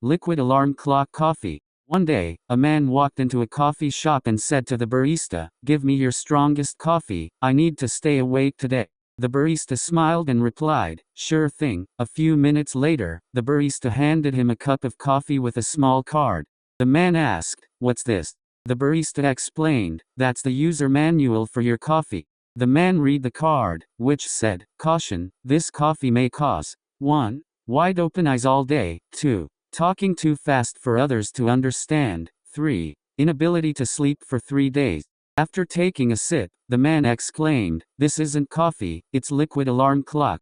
Liquid alarm clock coffee. One day, a man walked into a coffee shop and said to the barista, "Give me your strongest coffee, I need to stay awake today." The barista smiled and replied, "Sure thing." A few minutes later, the barista handed him a cup of coffee with a small card. The man asked, "What's this?" The barista explained, "That's the user manual for your coffee." The man read the card, which said, "Caution, this coffee may cause 1. Wide open eyes all day, 2. Talking too fast for others to understand, 3. Inability to sleep for 3 days." After taking a sip, the man exclaimed, "This isn't coffee, it's liquid alarm clock."